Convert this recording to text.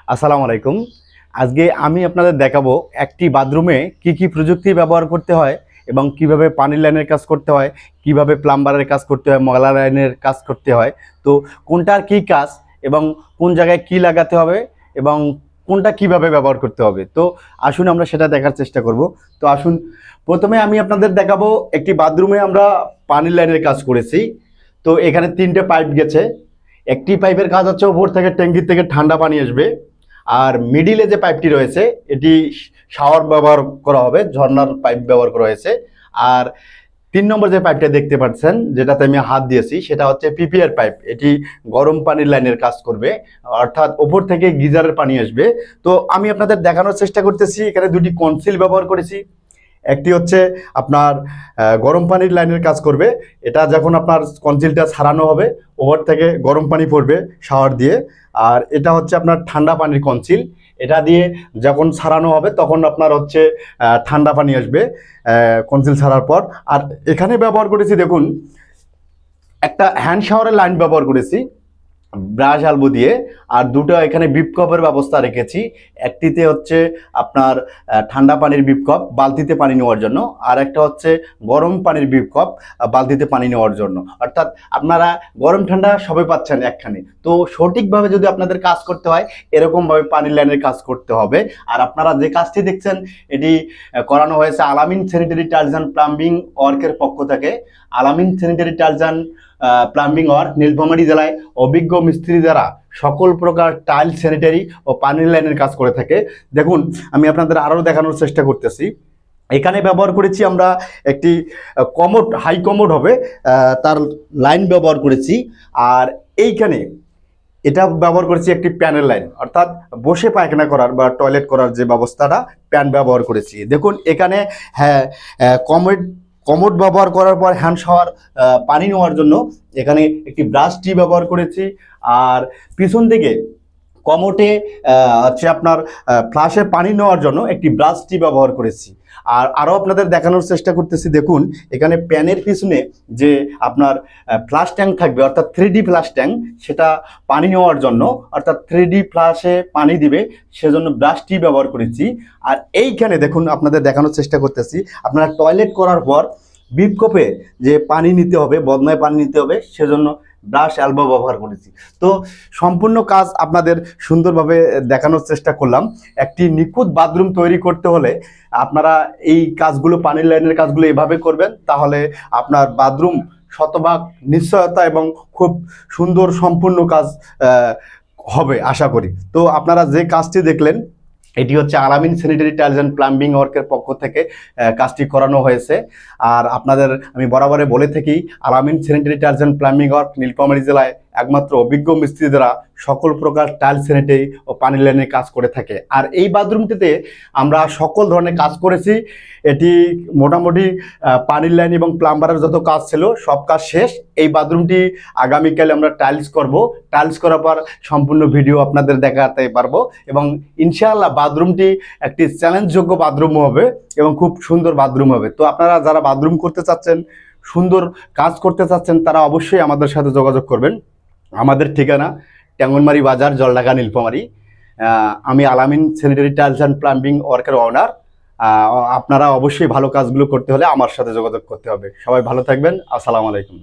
আসসালামু আলাইকুম। আজকে আমি আপনাদের দেখাবো একটি বাথরুমে কি কি প্রযুক্তি ব্যবহার করতে হয় এবং কিভাবে পানির লাইনের কাজ করতে হয়, কিভাবে প্লাম্বারের কাজ করতে হয়, ময়লা লাইনের কাজ করতে হয়। তো কোনটার কি কাজ এবং কোন জায়গায় কি লাগাতে হবে এবং কোনটা কিভাবে ব্যবহার করতে হবে। তো আসুন আমরা সেটা দেখার চেষ্টা করব। তো আসুন প্রথমে আমি আপনাদের দেখাবো একটি বাথরুমে আমরা পানির লাইনের কাজ করেছি। তো এখানে 3টে পাইপ গেছে। একটি পাইপের কাজ হচ্ছে উপর থেকে ট্যাঙ্কি থেকে ঠান্ডা পানি আসবে, আর মিডিলে যে পাইপটি রয়েছে এটি শাওয়ার ব্যবহার করা হবে, ঝর্ণার পাইপ ব্যবহার করা হয়েছে। আর 3 নম্বর যে পাইপটা দেখতে পাচ্ছেন যেটাতে আমি হাত দিয়েছি সেটা হচ্ছে পিপিআর পাইপ। এটি গরম পানির লাইনের কাজ করবে, অর্থাৎ ওপর থেকে গিজারের পানি আসবে। তো আমি আপনাদের দেখানোর চেষ্টা করতেছি। এখানে দুটি কনসিল ব্যবহার করেছি। একটি হচ্ছে আপনার গরম পানির লাইনের কাজ করবে। এটা যখন আপনার কনসিলটা ছাড়ানো হবে ওপর থেকে গরম পানি পড়বে শাওয়ার দিয়ে। আর এটা হচ্ছে আপনার ঠান্ডা পানির কনসিল। এটা দিয়ে যখন ছাড়ানো হবে তখন আপনার হচ্ছে ঠান্ডা পানি আসবে কনসিল ছাড়ার পর। আর এখানে ব্যবহার করেছি দেখুন একটা হ্যান্ড শাওয়ারের লাইন ব্যবহার করেছি ব্রাশ আলবো দিয়ে। আর দুটো এখানে বিপ কাপের ব্যবস্থা রেখেছি। একটিতে হচ্ছে আপনার ঠান্ডা পানির বিপ কাপ বালতিতে পানি নেওয়ার জন্য, আর একটা হচ্ছে গরম পানির বিপ কাপ বালতিতে পানি নেওয়ার জন্য। অর্থাৎ আপনারা গরম ঠান্ডা সবাই পাচ্ছেন একখানে। তো সঠিকভাবে যদি আপনাদের কাজ করতে হয় এরকমভাবে পানির লাইনের কাজ করতে হবে। আর আপনারা যে কাজটি দেখছেন এটি করানো হয়েছে আলামিন স্যানিটারি টাইলস অ্যান্ড প্লাম্বিং ওয়ার্কের পক্ষ থেকে। আলামিন sanitary tiles and plumbing work Nilphamari জেলায় অভিজ্ঞ মিস্ত্রি দ্বারা সকল প্রকার টাইল স্যানিটারি ও পানির লাইনের কাজ করে থাকে। দেখুন আমি আপনাদের আরও দেখানোর চেষ্টা করতেছি। এখানে ব্যবহার করেছি আমরা একটি কমোড, হাই কমোড হবে তার লাইন ব্যবহার করেছি। আর এইখানে এটা ব্যবহার করেছি একটি প্যানের লাইন, অর্থাৎ বসে পায়খানা করার বা টয়লেট করার যে ব্যবস্থাটা প্যান ব্যবহার করেছি। দেখুন এখানে হ্যাঁ কমোড ব্যবহার করার পর হ্যান্ড শাওয়ার পানি নেওয়ার জন্য এখানে একটি ব্রাশ টি ব্যবহার করেছি। আর পিছন দিকে কমোটে হচ্ছে আপনার ফ্লাশে পানি নেওয়ার জন্য একটি ব্রাশ টি ব্যবহার করেছি। আর আরও আপনাদের দেখানোর চেষ্টা করতেছি। দেখুন এখানে প্যানের পিছনে যে আপনার ফ্লাশ ট্যাঙ্ক থাকবে, অর্থাৎ 3D ফ্লাশ ট্যাঙ্ক, সেটা পানি নেওয়ার জন্য, অর্থাৎ 3D ফ্লাশে পানি দিবে সেজন্য ব্রাশ টি ব্যবহার করেছি। আর এইখানে দেখুন আপনাদের দেখানোর চেষ্টা করতেছি, আপনারা টয়লেট করার পর বিপ কপে যে পানি নিতে হবে, বদনায় পানি নিতে হবে, সেজন্য ব্রাশ এলবো ব্যবহার করেছি। তো সম্পূর্ণ কাজ আপনাদের সুন্দরভাবে দেখানোর চেষ্টা করলাম। একটি নিখুঁত বাথরুম তৈরি করতে হলে আপনারা এই কাজগুলো, পানির লাইনের কাজগুলো এভাবে করবেন, তাহলে আপনার বাথরুম শতভাগ নিশ্চয়তা এবং খুব সুন্দর সম্পূর্ণ কাজ হবে আশা করি। তো আপনারা যে কাজটি দেখলেন এটি হচ্ছে আলামিন স্যানিটারি টাইলস অ্যান্ড প্লাম্বিং ওয়ার্কের পক্ষ থেকে কাজটি করানো হয়েছে। আর আপনাদের আমি বরাবরে বলে থাকি আলামিন sanitary tiles and plumbing work Nilphamari জেলায় একমাত্র অভিজ্ঞ মিস্ত্রি দ্বারা সকল প্রকার টাইল স্যানিটারি ও পানি লাইনের কাজ করে থাকে। আর এই বাথরুমটিতে আমরা সকল ধরনের কাজ করেছি। এটি মোটামুটি পানির লাইন এবং প্লাম্বারের যত কাজ ছিল সব কাজ শেষ। এই বাথরুমটি আগামীকালে আমরা টাইলস করব। টাইলস করার পর সম্পূর্ণ ভিডিও আপনাদের দেখাতে পারবো এবং ইনশাআল্লাহ বাথরুমটি একটি চ্যালেঞ্জযোগ্য বাথরুম হবে এবং খুব সুন্দর বাথরুম হবে। তো আপনারা যারা বাথরুম করতে চাচ্ছেন, সুন্দর কাজ করতে চাচ্ছেন, তারা অবশ্যই আমাদের সাথে যোগাযোগ করবেন। আমাদের ঠিকানা ট্যাঙ্গনমারি বাজার, জলঢাকা, নীলফামারী। আমি আলামিন স্যানিটারি টাইলস অ্যান্ড প্লাম্বিং ওয়ার্কের ওনার। আপনারা অবশ্যই ভালো কাজগুলো করতে হলে আমার সাথে যোগাযোগ করতে হবে। সবাই ভালো থাকবেন। আসসালামু আলাইকুম।